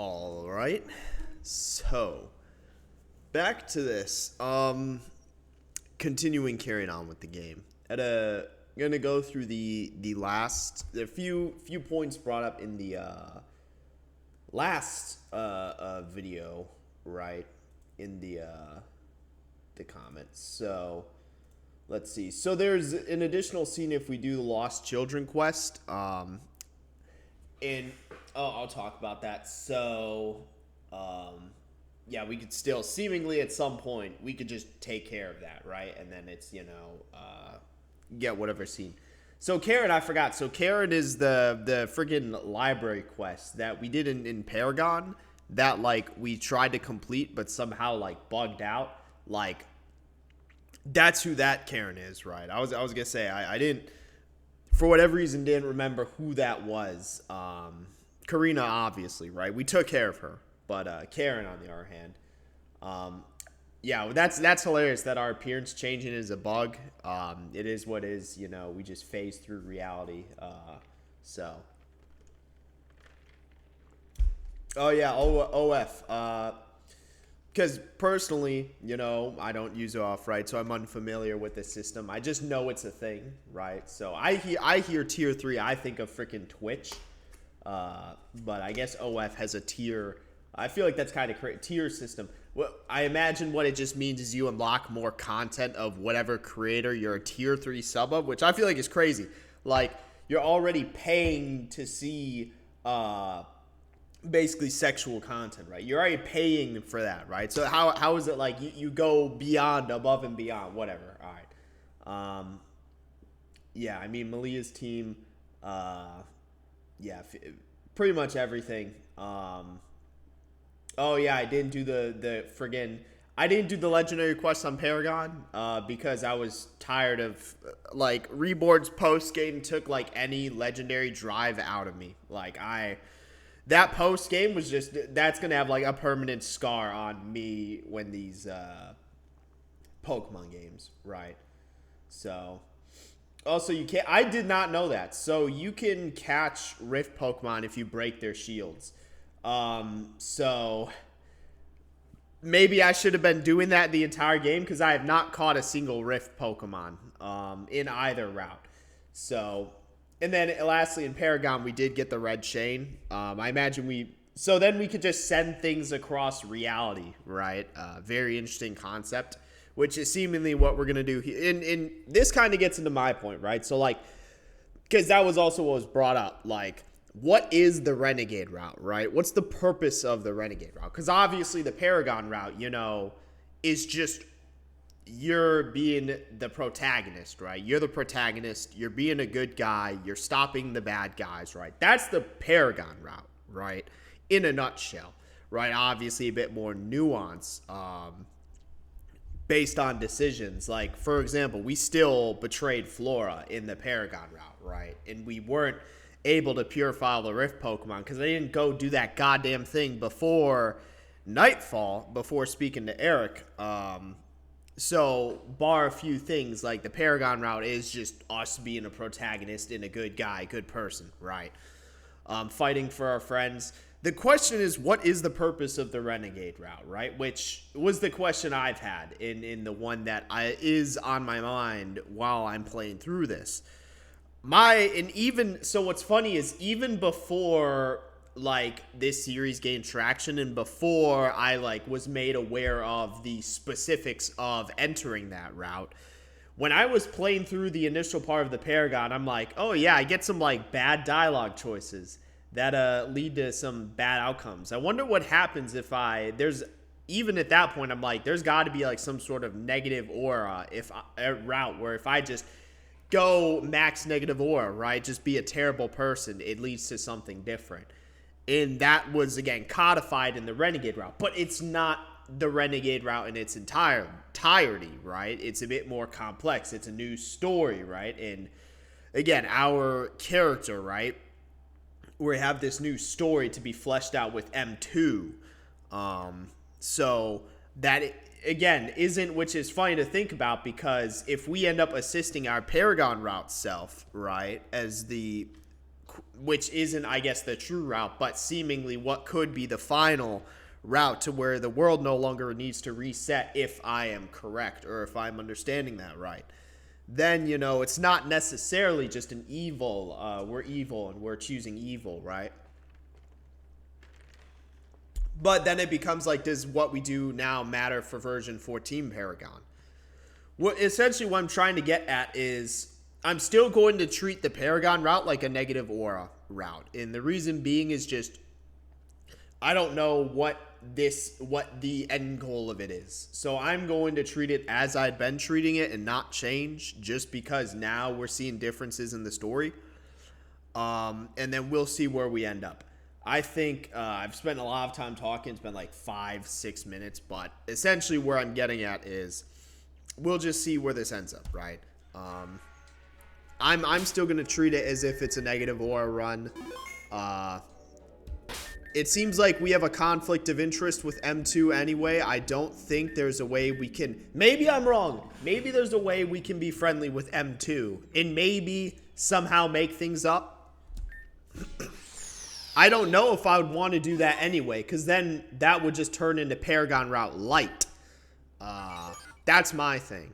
All right. So, back to this. Continuing carrying on with the game. Gonna go through the last the few points brought up in the last video, right? In the comments. So, let's see. So there's an additional scene if we do the Lost Children quest. And I'll talk about that. So, yeah, we could still seemingly at some point we could just take care of that, right? And then it's get whatever scene. So Karen, I forgot. So Karen is the friggin' library quest that we did in Paragon that like we tried to complete but somehow like bugged out. Like that's who that Karen is, right? I was gonna say I didn't, for whatever reason, didn't remember who that was. Karina, obviously, right? We took care of her, but Karen, on the other hand, yeah, that's hilarious that our appearance changing is a bug. It is what is, we just phase through reality. So, oh yeah, OF. Because personally, I don't use OF, right? So I'm unfamiliar with the system. I just know it's a thing, right? So I hear tier 3, I think of freaking Twitch. But I guess OF has a tier. I feel like that's kind of tier system. Well, I imagine what it just means is you unlock more content of whatever creator you're a tier 3 sub of, which I feel like is crazy. Like, you're already paying to see basically sexual content, right? You're already paying for that, right? So how is it like you go beyond, above and beyond, whatever. All right. Yeah, I mean, Malia's team, yeah, pretty much everything. Oh yeah, I didn't do I didn't do the legendary quest on Paragon because I was tired of like Reborn's post game took like any legendary drive out of me. Like that post game was just, that's gonna have like a permanent scar on me when these Pokemon games, right? So also you can't, I did not know that. So you can catch Rift Pokemon if you break their shields. So maybe I should have been doing that the entire game because I have not caught a single Rift Pokemon in either route. So, and then lastly in Paragon we did get the red chain. I imagine so then we could just send things across reality, right? Very interesting concept, which is seemingly what we're gonna do here. And this kind of gets into my point, right? So like, because that was also what was brought up, like, what is the Renegade route, right? What's the purpose of the Renegade route? Because obviously the Paragon route, is just you're being the protagonist, right? You're the protagonist. You're being a good guy. You're stopping the bad guys, right? That's the Paragon route, right? In a nutshell, right? Obviously a bit more nuance based on decisions. Like, for example, we still betrayed Flora in the Paragon route, right? And we weren't able to purify the Rift Pokemon because they didn't go do that goddamn thing before Nightfall, before speaking to Eric. So, bar a few things, like the Paragon route is just us being a protagonist and a good guy, good person, right? Fighting for our friends. The question is, what is the purpose of the Renegade route, right? Which was the question I've had in the one that is on my mind while I'm playing through this. So what's funny is even before like this series gained traction and before I like was made aware of the specifics of entering that route, when I was playing through the initial part of the Paragon, I'm like, oh yeah, I get some like bad dialogue choices that lead to some bad outcomes. I wonder what happens if even at that point, I'm like, there's got to be like some sort of negative aura route where if I just go max negative aura, right? Just be a terrible person. It leads to something different. And that was, again, codified in the Renegade route. But it's not the Renegade route in its entirety, right? It's a bit more complex. It's a new story, right? And, again, our character, right? We have this new story to be fleshed out with M2. So that again, which is funny to think about because if we end up assisting our Paragon route self, right, as the which isn't, I guess, the true route, but seemingly what could be the final route to where the world no longer needs to reset, if I am correct, or if I'm understanding that right. Then, you know, it's not necessarily just an evil, we're evil and we're choosing evil, right? But then it becomes like, does what we do now matter for version 14 Paragon? Essentially what I'm trying to get at is, I'm still going to treat the Paragon route like a negative aura route. And the reason being is just, I don't know what the end goal of it is. So I'm going to treat it as I'd been treating it and not change, just because now we're seeing differences in the story. And then we'll see where we end up. I think I've spent a lot of time talking. It's been like 5-6 minutes, but essentially where I'm getting at is, we'll just see where this ends up, right? I'm still going to treat it as if it's a negative aura run. It seems like we have a conflict of interest with M2 anyway. I don't think there's a way we can... Maybe I'm wrong. Maybe there's a way we can be friendly with M2 and maybe somehow make things up. I don't know if I would want to do that anyway, because then that would just turn into Paragon Route Light. That's my thing.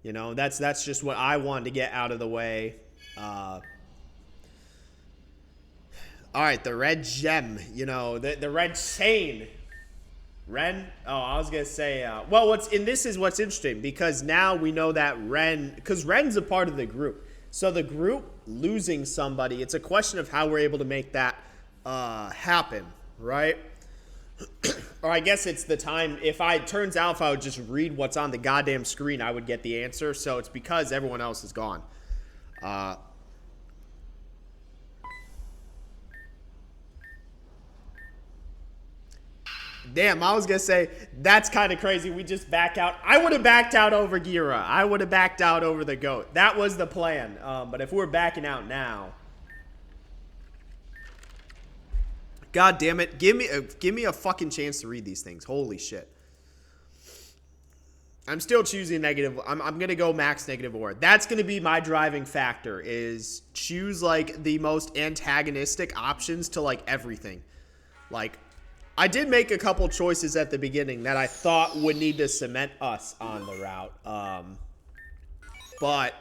You know, that's just what I wanted to get out of the way. All right, the red gem. You know, the red chain. Ren? Oh, I was going to say... well, this is what's interesting, because now we know that Ren... Because Ren's a part of the group. So the group losing somebody, it's a question of how we're able to make that happen, right? Or I guess it's the time, turns out if I would just read what's on the goddamn screen, I would get the answer. So it's because everyone else is gone. Damn, I was going to say, that's kind of crazy. We just back out. I would have backed out over Gira. I would have backed out over the GOAT. That was the plan. But if we're backing out now... God damn it. Give me a fucking chance to read these things. Holy shit. I'm still choosing negative. I'm going to go max negative aura. That's going to be my driving factor, is choose like the most antagonistic options to like everything. Like, I did make a couple choices at the beginning that I thought would need to cement us on the route. But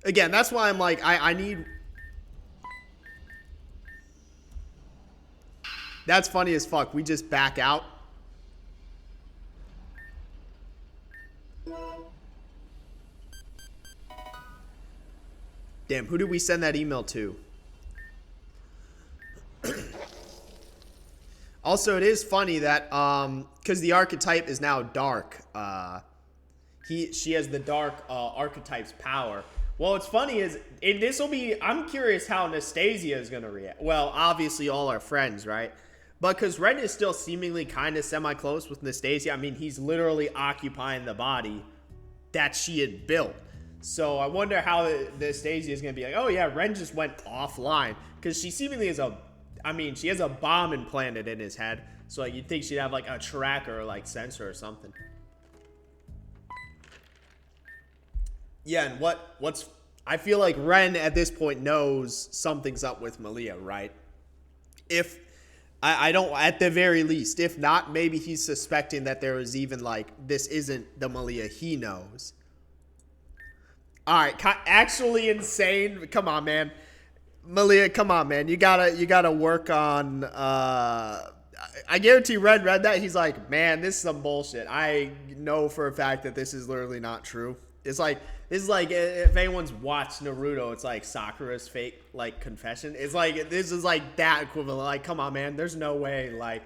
again, that's why I'm like, I need... That's funny as fuck. We just back out. Damn, who did we send that email to? Also, it is funny that, because the archetype is now dark. She has the dark archetype's power. Well, what's funny is, this will be... I'm curious how Anastasia is going to react. Well, obviously all our friends, right? But because Ren is still seemingly kind of semi-close with Anastasia. I mean, he's literally occupying the body that she had built. So I wonder how Anastasia is going to be like, oh yeah, Ren just went offline. Because she seemingly is she has a bomb implanted in his head. So like, you'd think she'd have like a tracker or like sensor or something. Yeah, and what's... I feel like Ren at this point knows something's up with Malia, right? If... I don't, at the very least. If not, maybe he's suspecting that there is even, like, this isn't the Malia he knows. Alright, actually insane. Come on, man. Malia, come on, man. You gotta work on, I guarantee Red read that. He's like, man, this is some bullshit. I know for a fact that this is literally not true. This is like, if anyone's watched Naruto, it's like Sakura's fake, like, confession. It's like, this is like that equivalent. Like, come on, man. There's no way, like...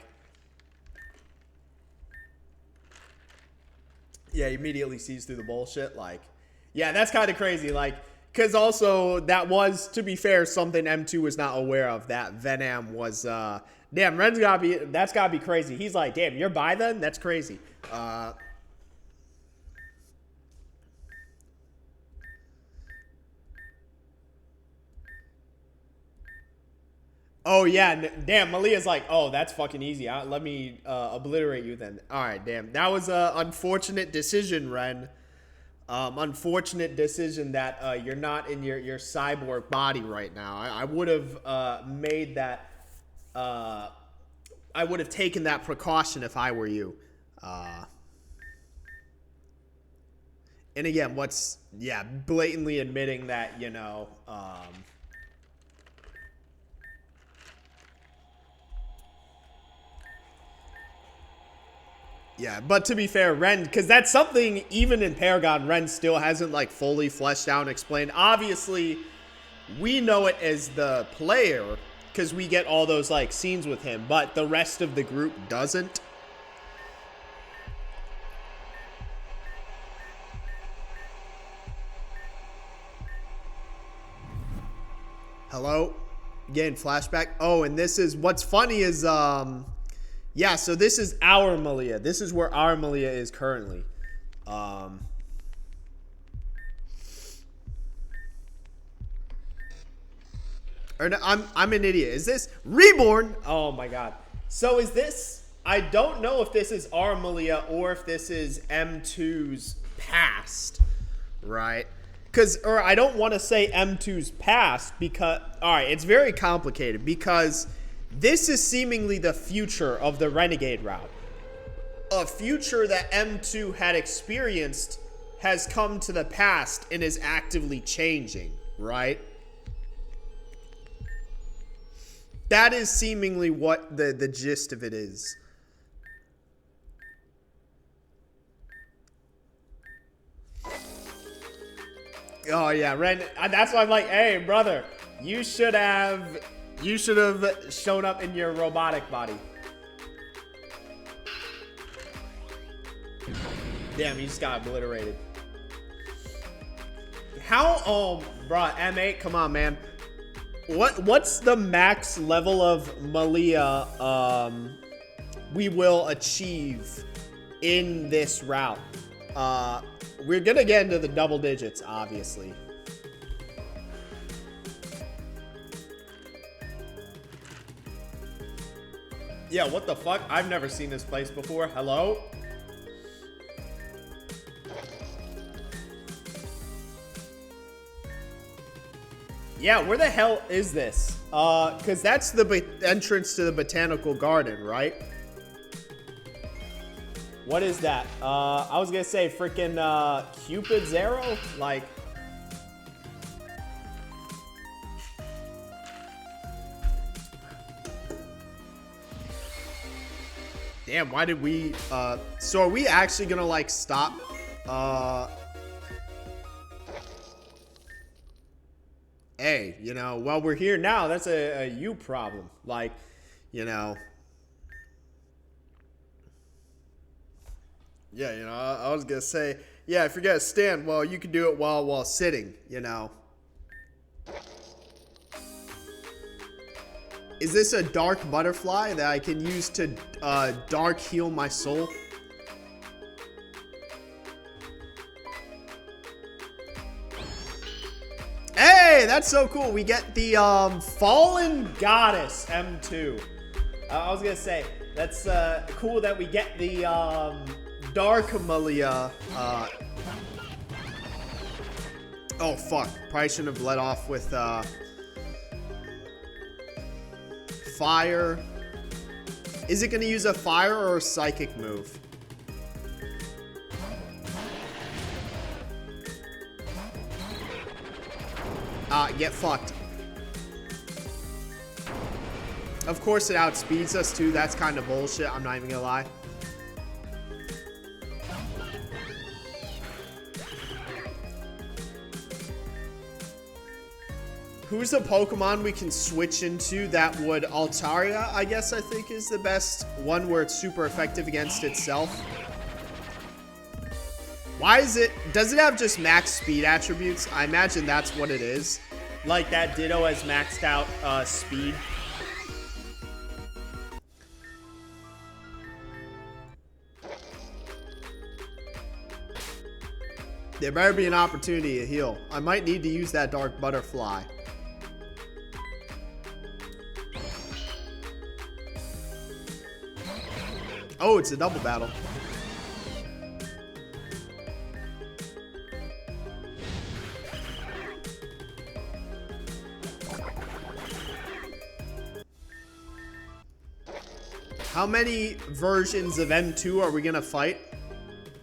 Yeah, he immediately sees through the bullshit. Like, yeah, that's kind of crazy. Like, because also, that was, to be fair, something M2 was not aware of. That Venom was, damn, Ren's that's gotta be crazy. He's like, damn, you're bi then? That's crazy. Oh, yeah. Damn, Malia's like, oh, that's fucking easy. Let me obliterate you then. All right, damn. That was an unfortunate decision, Ren. Unfortunate decision that you're not in your cyborg body right now. I would have made that. I would have taken that precaution if I were you. And again, blatantly admitting that, yeah, but to be fair, Ren, because that's something even in Paragon, Ren still hasn't like fully fleshed out and explained. Obviously, we know it as the player because we get all those like scenes with him, but the rest of the group doesn't. Hello? Again, flashback. Oh, and this is, what's funny is, yeah, so this is our Malia. This is where our Malia is currently. Or no, I'm an idiot. Is this Reborn? Oh my god. So is this, I don't know if this is our Malia or if this is M2's past, right? Or I don't want to say M2's past because, all right, it's very complicated because this is seemingly the future of the Renegade route. A future that M2 had experienced has come to the past and is actively changing, right? That is seemingly what the gist of it is. Oh yeah, Ren. That's why I'm like, hey, brother, you should have shown up in your robotic body. Damn, you just got obliterated. How? Oh, bruh, M8, come on, man. What's the max level of Malia we will achieve in this route? We're gonna get into the double digits, obviously. Yeah, what the fuck? I've never seen this place before. Hello? Yeah, where the hell is this? Because that's the entrance to the botanical garden, right? What is that? I was gonna say freaking Cupid's arrow? Like... Damn, why did we... So are we actually gonna, like, stop? Hey, you know, while we're here now, that's a you problem. Like, you know... Yeah, you know, I was gonna say, yeah, if you're gonna stand, well, you can do it while sitting, you know. Is this a dark butterfly that I can use to dark heal my soul? Hey, that's so cool. We get the Fallen Goddess M2. I was gonna say, that's cool that we get the Dark Malia. Oh fuck! Probably shouldn't have let off with fire. Is it gonna use a fire or a psychic move? Get fucked. Of course it outspeeds us too. That's kind of bullshit. I'm not even gonna lie. Who's a Pokemon we can switch into that would... Altaria, I guess I think is the best one where it's super effective against itself. Why is it... Does it have just max speed attributes? I imagine that's what it is. Like that Ditto has maxed out speed. There better be an opportunity to heal. I might need to use that Dark Butterfly. Oh, it's a double battle. How many versions of M2 are we gonna fight?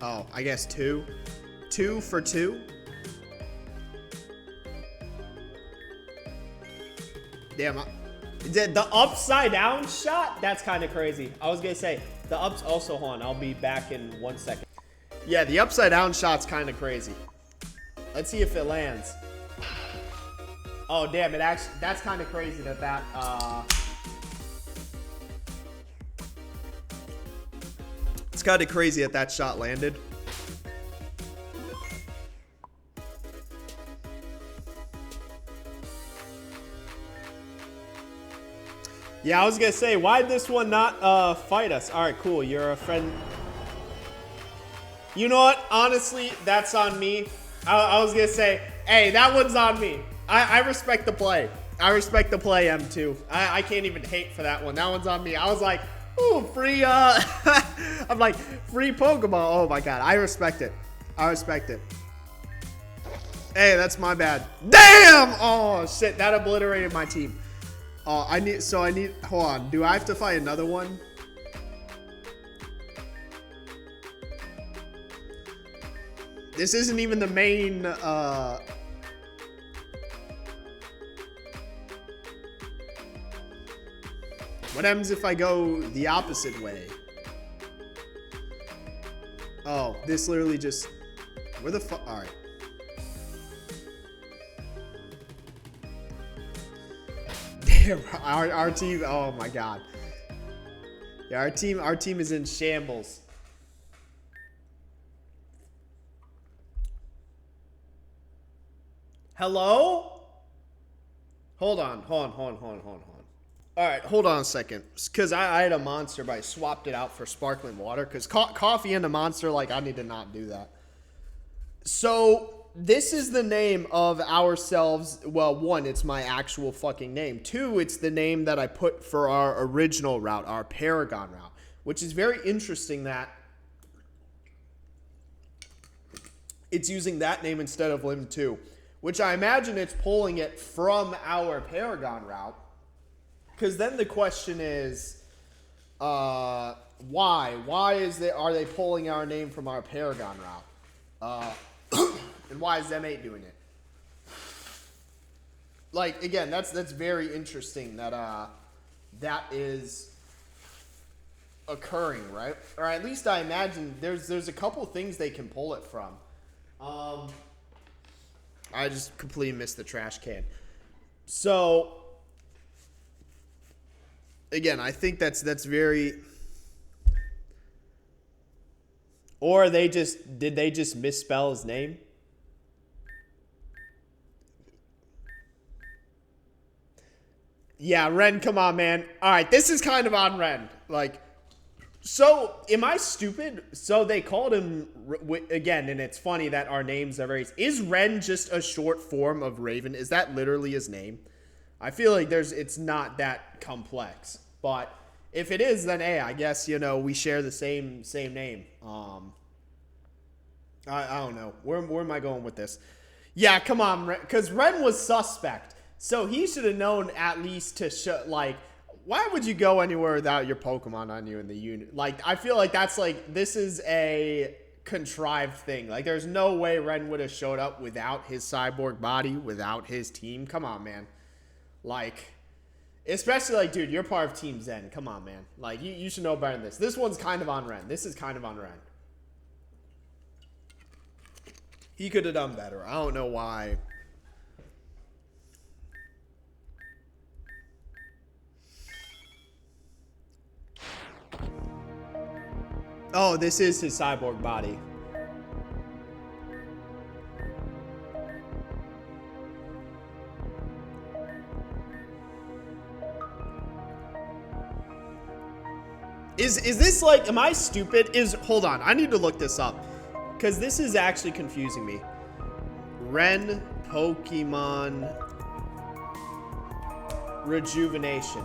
Oh, I guess 2. 2 for 2. Damn. The upside down shot? That's kind of crazy. I was gonna say, the ups also, hold on, I'll be back in 1 second. Yeah, the upside down shot's kind of crazy. Let's see if it lands. Oh, damn, it actually, that's kind of crazy that, it's kind of crazy that shot landed. Yeah, I was gonna say, why'd this one not fight us? All right, cool. You're a friend. You know what? Honestly, that's on me. I was gonna say, hey, that one's on me. I respect the play. I respect the play, M2. I can't even hate for that one. That one's on me. I was like, ooh, free. I'm like, free Pokemon. Oh my god, I respect it. I respect it. Hey, that's my bad. Damn! Oh shit, that obliterated my team. Oh, I need, hold on. Do I have to fight another one? This isn't even the main, what happens if I go the opposite way? Oh, this literally just, where the fuck, alright. Damn, our team, oh my god. Yeah, our team is in shambles. Hello? Hold on. Alright, hold on a second. Because I had a monster, but I swapped it out for sparkling water. Because coffee and a monster, like, I need to not do that. So, this is the name of ourselves. Well, 1, it's my actual fucking name. 2, it's the name that I put for our original route, our Paragon route. Which is very interesting that it's using that name instead of Limb 2. Which I imagine it's pulling it from our Paragon route. Because then the question is, why? Why are they pulling our name from our Paragon route? And why is M8 doing it? Like, again, that's very interesting that that is occurring, right? Or at least I imagine there's a couple things they can pull it from. I just completely missed the trash can. So, again, I think that's very. Or did they just misspell his name? Yeah, Ren, come on, man. All right, this is kind of on Ren. Like, so am I stupid? So they called him again, and it's funny that our names are very. Is Ren just a short form of Raven? Is that literally his name? I feel like it's not that complex, but if it is, then hey, I guess we share the same name. I don't know where am I going with this? Yeah, come on, because Ren was suspect, so he should have known at least to like. Why would you go anywhere without your Pokemon on you in the unit? Like, I feel like that's like, this is a contrived thing. Like, there's no way Ren would have showed up without his cyborg body, without his team. Come on, man. Like, especially like, dude, you're part of Team Zen. Come on, man. Like, you should know better than this. This one's kind of on Ren. This is kind of on Ren. He could have done better. I don't know why. Oh, this is his cyborg body. Is this like, am I stupid? Hold on, I need to look this up. Because this is actually confusing me. Ren Pokemon Rejuvenation.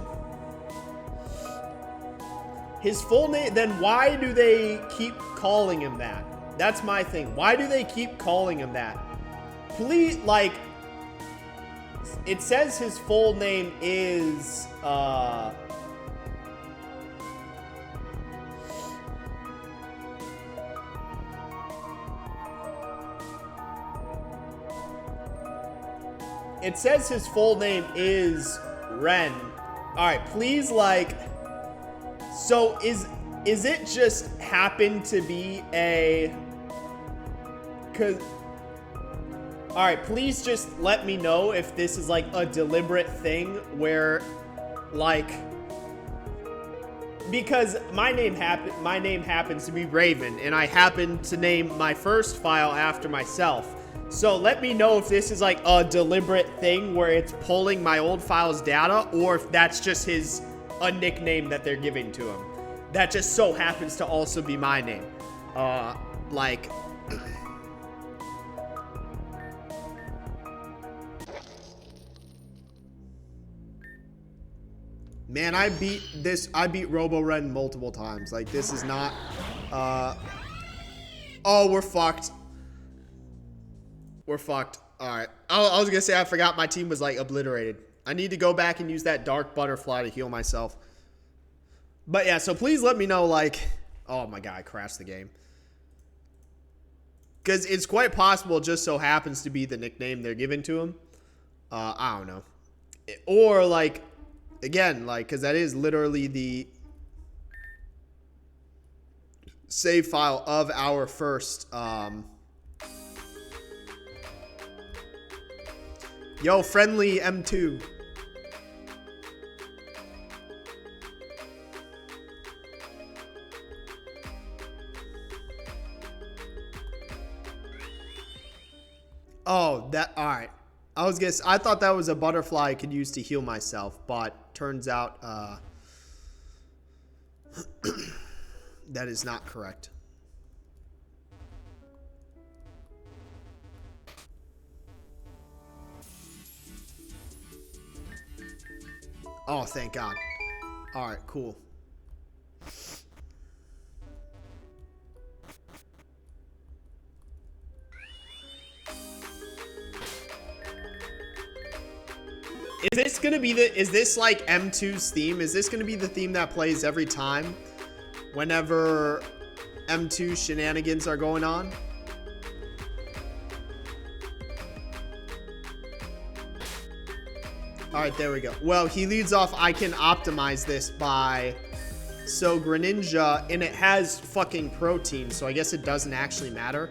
His full name, then why do they keep calling him that? That's my thing. Why do they keep calling him that? Please, like, it says his full name is, it says his full name is Ren. All right, please, like, so is it just happen to be a, cause, all right, please just let me know if this is like a deliberate thing where, like, because my name happens to be Raven, and I happen to name my first file after myself. So let me know if this is like a deliberate thing where it's pulling my old file's data, or if that's just a nickname that they're giving to him. That just so happens to also be my name. Like... Man, I beat Robo-Ren multiple times. Like, this is not... Oh, we're fucked. We're fucked. Alright. I was gonna say I forgot my team was, like, obliterated. I need to go back and use that Dark Butterfly to heal myself. But, yeah, so please let me know, like... Oh, my God, I crashed the game. Because it's quite possible it just so happens to be the nickname they're giving to him. I don't know. Or, like... Again, like, because that is literally the save file of our first, Yo, friendly M2. Oh, that, all right. I thought that was a butterfly I could use to heal myself, but turns out, that is not correct. Oh, thank God. All right, cool. Is this like M2's theme? Is this gonna be the theme that plays every time whenever M2 shenanigans are going on? All right, there we go. Well, he leads off. I can optimize this by, so Greninja, and it has fucking protein, so I guess it doesn't actually matter.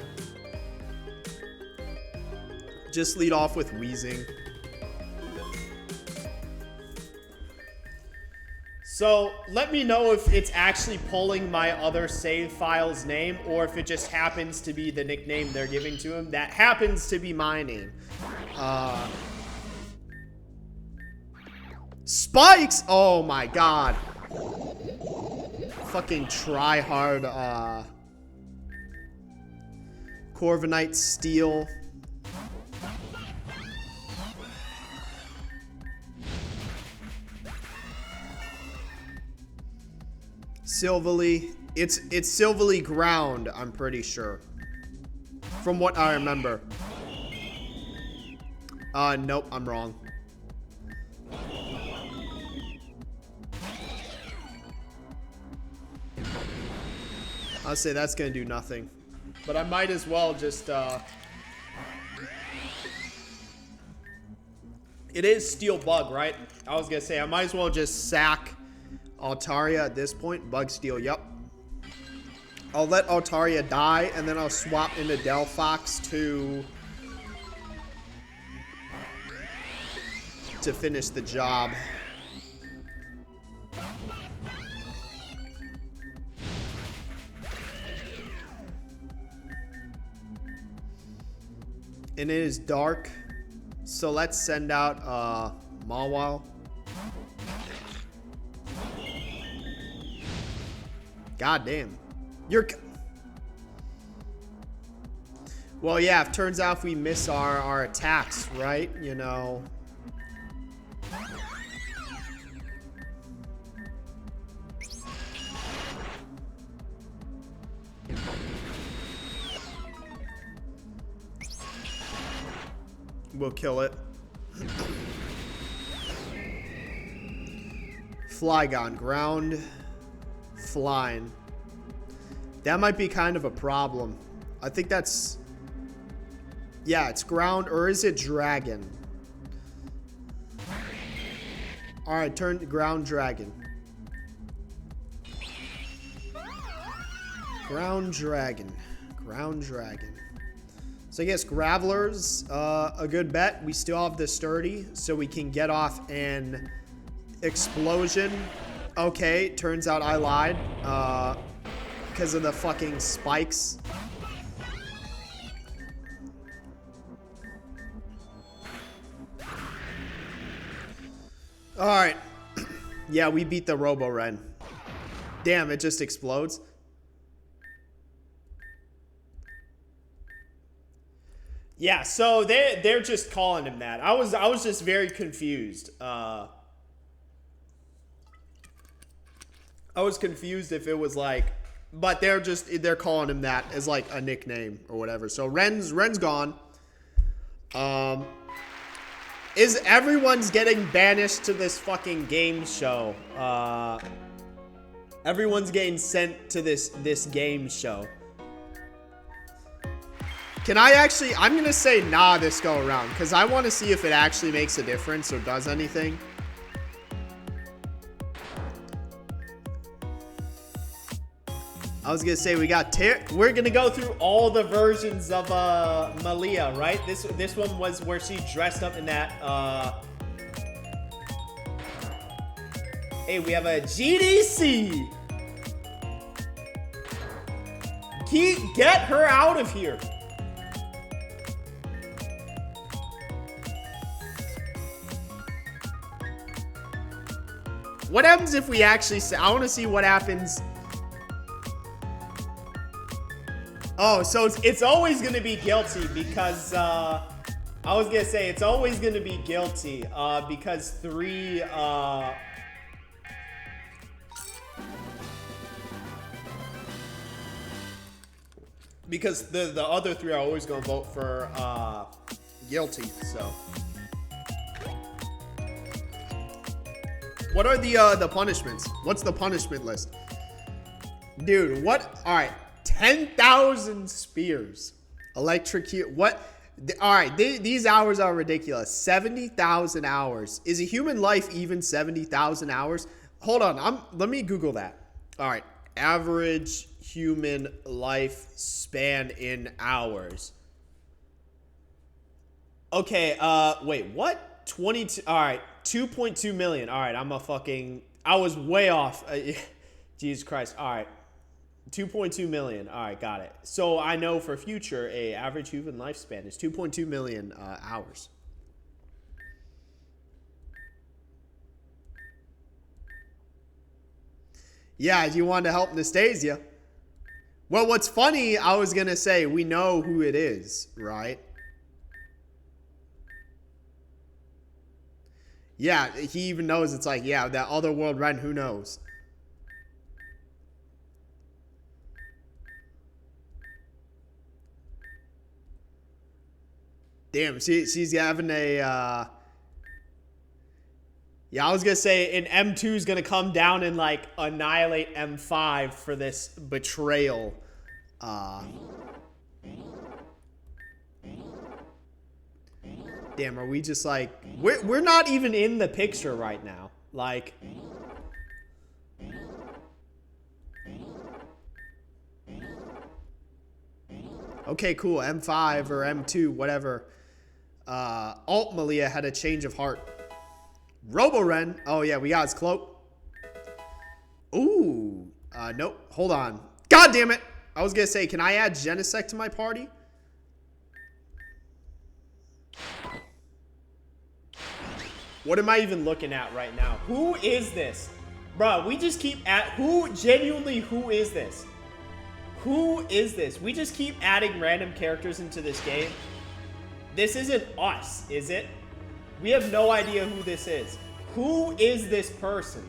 Just lead off with Wheezing. So let me know if it's actually pulling my other save file's name, or if it just happens to be the nickname they're giving to him. That happens to be my name. Spikes! Oh my God. Fucking try hard, Corviknight Steel. Silvally. It's Silvally Ground, I'm pretty sure. From what I remember. Nope, I'm wrong. I'll say that's gonna do nothing. But I might as well just, It is Steel Bug, right? I was gonna say, I might as well just sack Altaria at this point. Bug Steel, yep. I'll let Altaria die, and then I'll swap into Delphox to finish the job. And it is dark, so let's send out Mawile. God damn. Well, yeah, it turns out if we miss our attacks, right? You know. We'll kill it. Flygon, ground, flying. That might be kind of a problem. I think that's... Yeah, it's ground, or is it dragon? Alright, turn to ground dragon. Ground dragon. Ground dragon. So I guess Graveler's a good bet. We still have the sturdy, so we can get off an explosion. Okay, turns out I lied. Because of the fucking spikes. Alright. Yeah, we beat the Robo-Ren. Damn, it just explodes. Yeah, so they're just calling him that. I was just very confused. I was confused if it was like, but they're calling him that as like a nickname or whatever. So Ren's gone. Is everyone's getting banished to this fucking game show? Everyone's getting sent to this game show. Can I actually... I'm going to say nah this go around. Because I want to see if it actually makes a difference or does anything. I was going to say we got... We're going to go through all the versions of Malia, right? This one was where she dressed up in that... Hey, we have a GDC! Get her out of here! What happens if we actually say... I want to see what happens. Oh, so it's always going to be guilty because... I was going to say it's always going to be guilty because 3... because the other 3 are always going to vote for guilty, so... What are the punishments? What's the punishment list? Dude, what? All right, 10,000 spears. Electrocute. What? All right, these hours are ridiculous. 70,000 hours. Is a human life even 70,000 hours? Hold on, let me Google that. All right, average human life span in hours. Okay, wait, what? 22, all right, 2.2 million. All right, I was way off. Jesus Christ. All right, 2.2 million. All right, got it. So I know for future, a average human lifespan is 2.2 million hours. Yeah, you want to help Nastasia. Well, what's funny, I was going to say, we know who it is, right? Yeah, he even knows. It's like, yeah, that other world Ren, who knows? Damn, she's having a... Yeah, I was going to say, an M2 is going to come down and, like, annihilate M5 for this betrayal. Damn, are we just like... We're not even in the picture right now. Like... Okay, cool. M5 or M2, whatever. Alt Malia had a change of heart. Robo-Ren. Oh, yeah, we got his cloak. Ooh. Nope. Hold on. God damn it. I was going to say, can I add Genesect to my party? What am I even looking at right now? Who is this? Bro, we just keep at... who is this? Who is this? We just keep adding random characters into this game. This isn't us, is it? We have no idea who this is. Who is this person?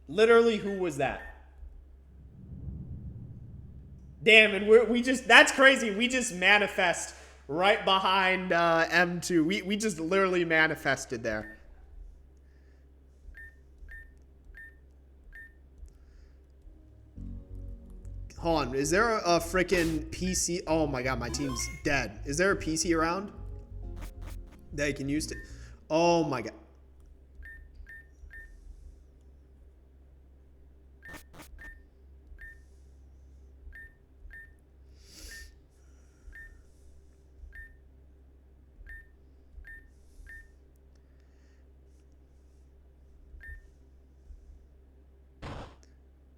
Literally, who was that? Damn, and we just... That's crazy. We just manifest right behind M2. We just literally manifested there. Hold on. Is there a freaking PC? Oh my god, my team's dead. Is there a PC around that you can use to? Oh my god.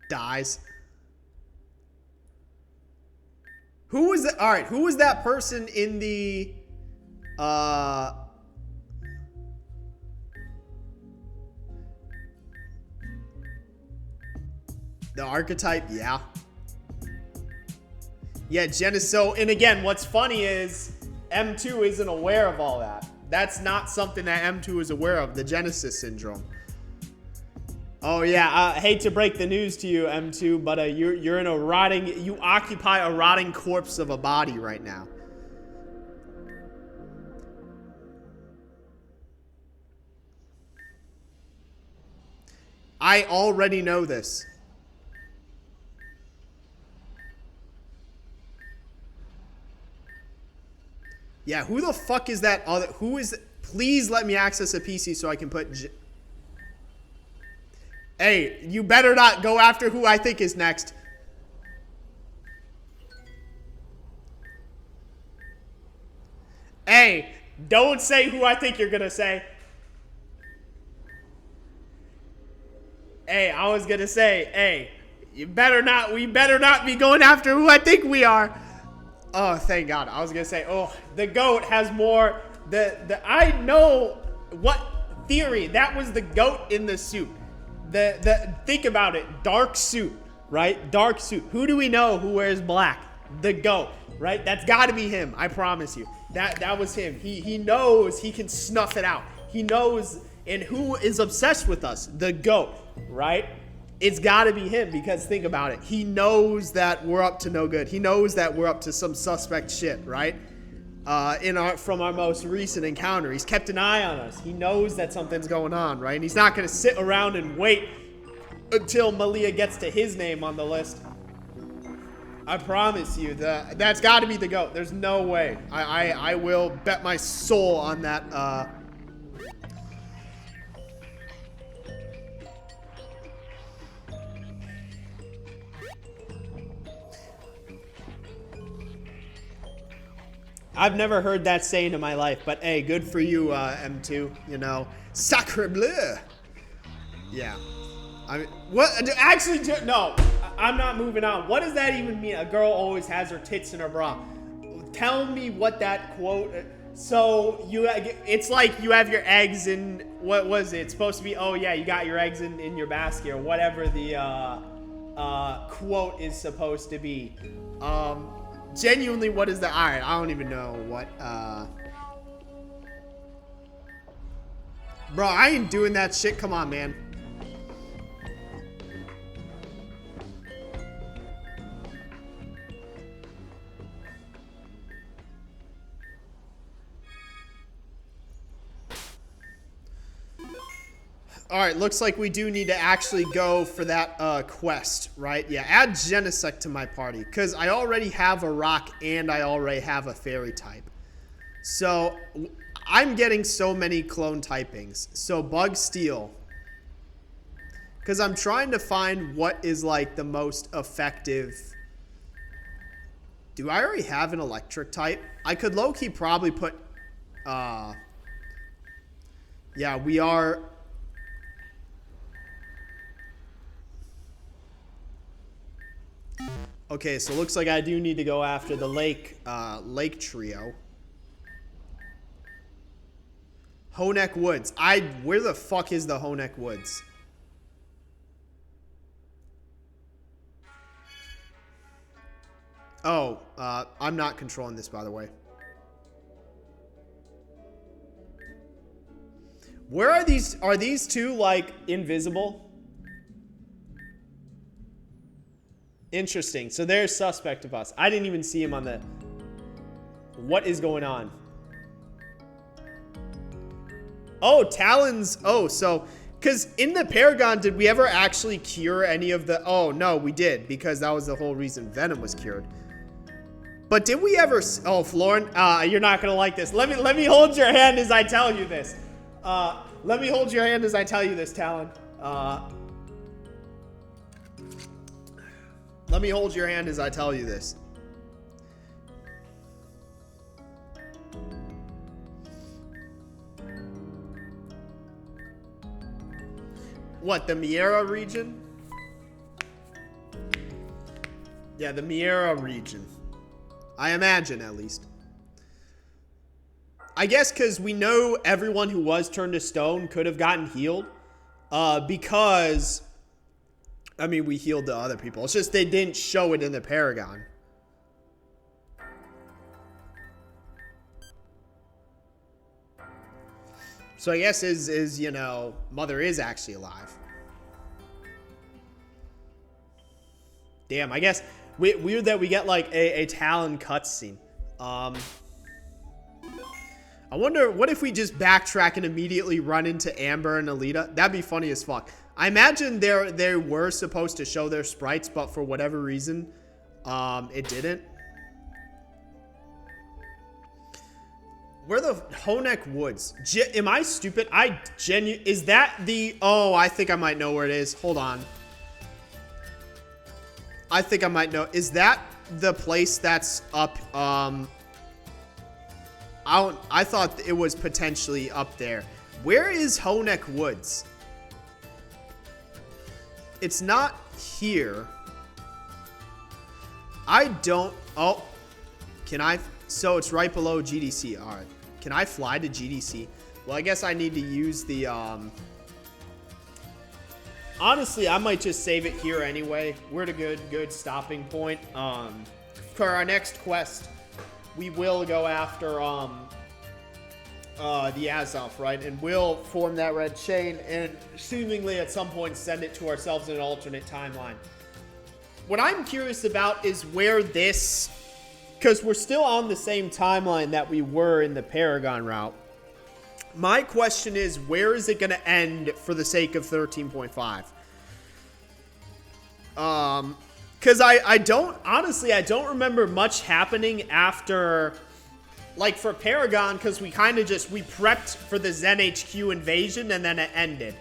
Dies. Who was that? All right, who was that person in the archetype? Yeah. Yeah, Genesis. So, and again, what's funny is M2 isn't aware of all that. That's not something that M2 is aware of, the Genesis syndrome. Oh yeah, I hate to break the news to you, M2, but you're in a rotting, you occupy a rotting corpse of a body right now. I already know this. Yeah, who the fuck is that other, who is, please let me access a PC so I can put Hey, you better not go after who I think is next. Hey, don't say who I think you're gonna say. Hey, I was gonna say, hey, we better not be going after who I think we are. Oh, thank God. I was gonna say, oh, the GOAT has more, I know what theory, that was the GOAT in the suit. Think about it, dark suit, right? Dark suit. Who do we know who wears black? The GOAT, right? That's got to be him. I promise you. That was him. He knows he can snuff it out. He knows, and who is obsessed with us? The GOAT, right? It's got to be him because think about it. He knows that we're up to no good. He knows that we're up to some suspect shit, right? From our most recent encounter. He's kept an eye on us. He knows that something's going on, right? And he's not going to sit around and wait until Malia gets to his name on the list. I promise you, that's got to be the GOAT. There's no way. I will bet my soul on that. I've never heard that saying in my life, but hey, good for you, M2. You know, sacre bleu. Yeah. I mean, what? Actually, no. I'm not moving on. What does that even mean? A girl always has her tits in her bra. Tell me what that quote. So it's like you have your eggs in. What was it? It's supposed to be. Oh yeah, you got your eggs in your basket or whatever the quote is supposed to be. Genuinely, what is the... Alright, I don't even know what, Bro, I ain't doing that shit. Come on, man. Alright, looks like we do need to actually go for that quest, right? Yeah, add Genesect to my party, because I already have a rock and I already have a fairy type. So, I'm getting so many clone typings. So, Bug Steel. Because I'm trying to find what is, like, the most effective... Do I already have an electric type? I could low-key probably put... Yeah, we are... Okay, so looks like I do need to go after the lake trio. Honeck Woods. Where the fuck is the Honeck Woods? Oh, I'm not controlling this, by the way. Where are these? Are these two, like, invisible? Interesting. So they're suspect of us. I didn't even see him on the... What is going on? Oh, Talons. Oh, so Because in the Paragon, did we ever actually cure any of the... Oh, no, we did, because that was the whole reason Venom was cured. But did we ever... Oh, Florin, you're not going to like this. Let me hold your hand as I tell you this. Let me hold your hand as I tell you this, Talon. Let me hold your hand as I tell you this. What, the Miera region? Yeah, the Miera region. I imagine, at least. I guess because we know everyone who was turned to stone could have gotten healed. Because... I mean, we healed the other people. It's just they didn't show it in the Paragon. So I guess you know, Mother is actually alive. Damn, I guess weird that we get like a Talon cutscene. I wonder, what if we just backtrack and immediately run into Amber and Alita? That'd be funny as fuck. I imagine they were supposed to show their sprites, but for whatever reason, it didn't. Where the Honek Woods? Am I stupid? Is that the... Oh, I think I might know where it is. Hold on. I think I might know. Is that the place that's up... I thought it was potentially up there. Where is Honek Woods? It's not here. I don't... Oh. Can I... So it's right below GDC. Alright. Can I fly to GDC? Well, I guess I need to use the... Honestly, I might just save it here anyway. We're at a good stopping point. For our next quest, we will go after... the Azoth, right? And we'll form that red chain and seemingly at some point send it to ourselves in an alternate timeline. What I'm curious about is where this... Because we're still on the same timeline that we were in the Paragon route. My question is, where is it going to end for the sake of 13.5? Because I don't... Honestly, I don't remember much happening after... Like for Paragon, because we kind of just, we prepped for the Zen HQ invasion and then it ended.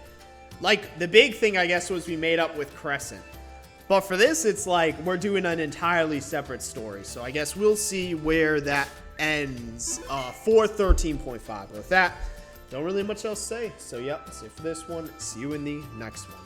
Like, the big thing, I guess, was we made up with Crescent. But for this, it's like, we're doing an entirely separate story. So I guess we'll see where that ends for 13.5. With that, don't really much else to say. So, yep, that's it for this one. See you in the next one.